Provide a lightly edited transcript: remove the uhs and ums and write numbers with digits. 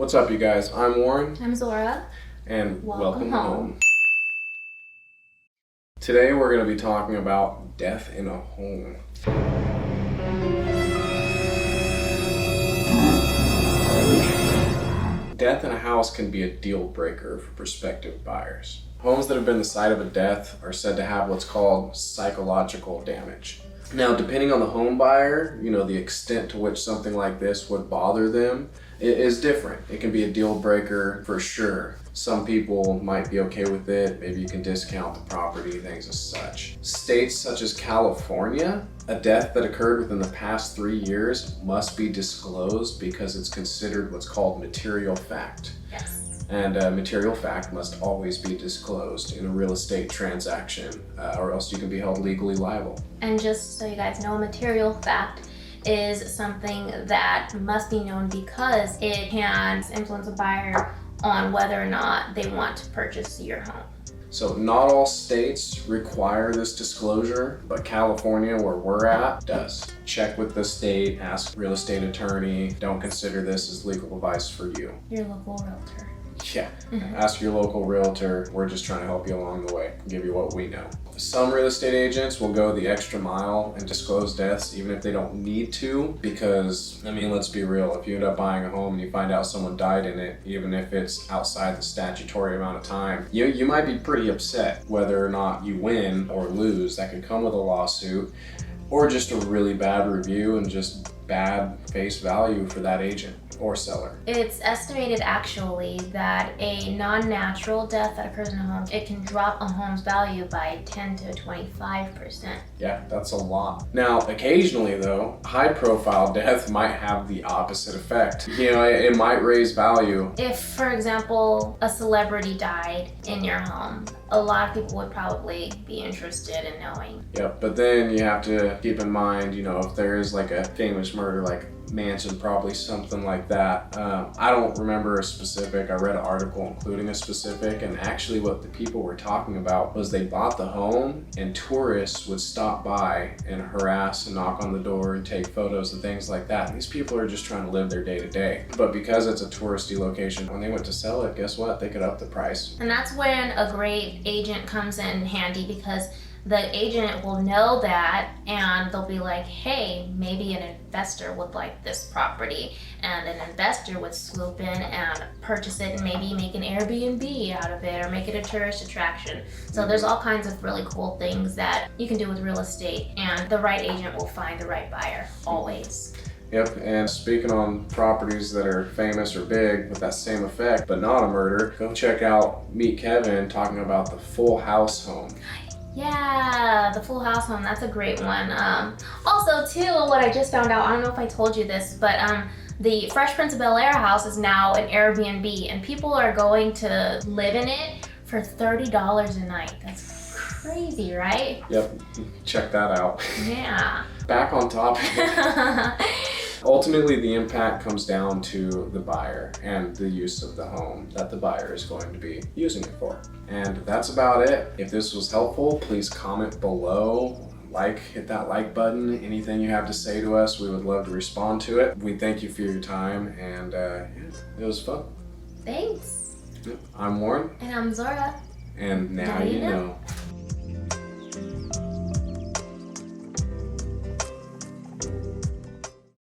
What's up, you guys? I'm Warren. I'm Zora. And welcome home. Today we're going to be talking about death in a home. Death in a house can be a deal breaker for prospective buyers. Homes that have been the site of a death are said to have what's called psychological damage. Now, depending on the home buyer, the extent to which something like this would bother them, it is different. It can be a deal breaker for sure. Some people might be okay with it. Maybe you can discount the property, things as such. States such as California, a death that occurred within the past 3 years must be disclosed because it's considered what's called material fact. Yes. And material fact must always be disclosed in a real estate transaction, or else you can be held legally liable. And just so you guys know, material fact is something that must be known because it can influence a buyer on whether or not they want to purchase your home. So not all states require this disclosure, but California, where we're at, does. Check with the state, ask real estate attorney. Don't consider this as legal advice for you. Your local realtor. Yeah, ask your local realtor. We're just trying to help you along the way, give you what we know. Some real estate agents will go the extra mile and disclose deaths even if they don't need to, because, let's be real, if you end up buying a home and you find out someone died in it, even if it's outside the statutory amount of time, you might be pretty upset whether or not you win or lose. That could come with a lawsuit, or just a really bad review and just bad face value for that agent or seller. It's estimated actually that a non-natural death that occurs in a home, it can drop a home's value by 10 to 25%. Yeah, that's a lot. Now, occasionally though, high-profile death might have the opposite effect. It might raise value. If, for example, a celebrity died in your home, a lot of people would probably be interested in knowing. Yep, but then you have to keep in mind, if there is like a famous murder like Manson, probably something like that. I don't remember a specific. I read an article including a specific, and actually what the people were talking about was they bought the home and tourists would stop by and harass and knock on the door and take photos and things like that. And these people are just trying to live their day to day. But because it's a touristy location, when they went to sell it, guess what? They could up the price. And that's when a great agent comes in handy, because the agent will know that and they'll be like, hey, maybe an investor would like this property, and an investor would swoop in and purchase it and maybe make an Airbnb out of it or make it a tourist attraction. So there's all kinds of really cool things that you can do with real estate, and the right agent will find the right buyer, always. Yep, and speaking on properties that are famous or big with that same effect, but not a murder, go check out Meet Kevin talking about the Full House home. Yeah, the Full House home, that's a great one. Also, too, what I just found out, I don't know if I told you this, but the Fresh Prince of Bel-Air house is now an Airbnb, and people are going to live in it for $30 a night. That's crazy, right? Yep, check that out. Yeah. Back on topic. Ultimately, the impact comes down to the buyer and the use of the home that the buyer is going to be using it for. And that's about it. If this was helpful, please comment below. Hit that like button. Anything you have to say to us, we would love to respond to it. We thank you for your time, and it was fun. Thanks. I'm Warren. And I'm Zora. And now you know.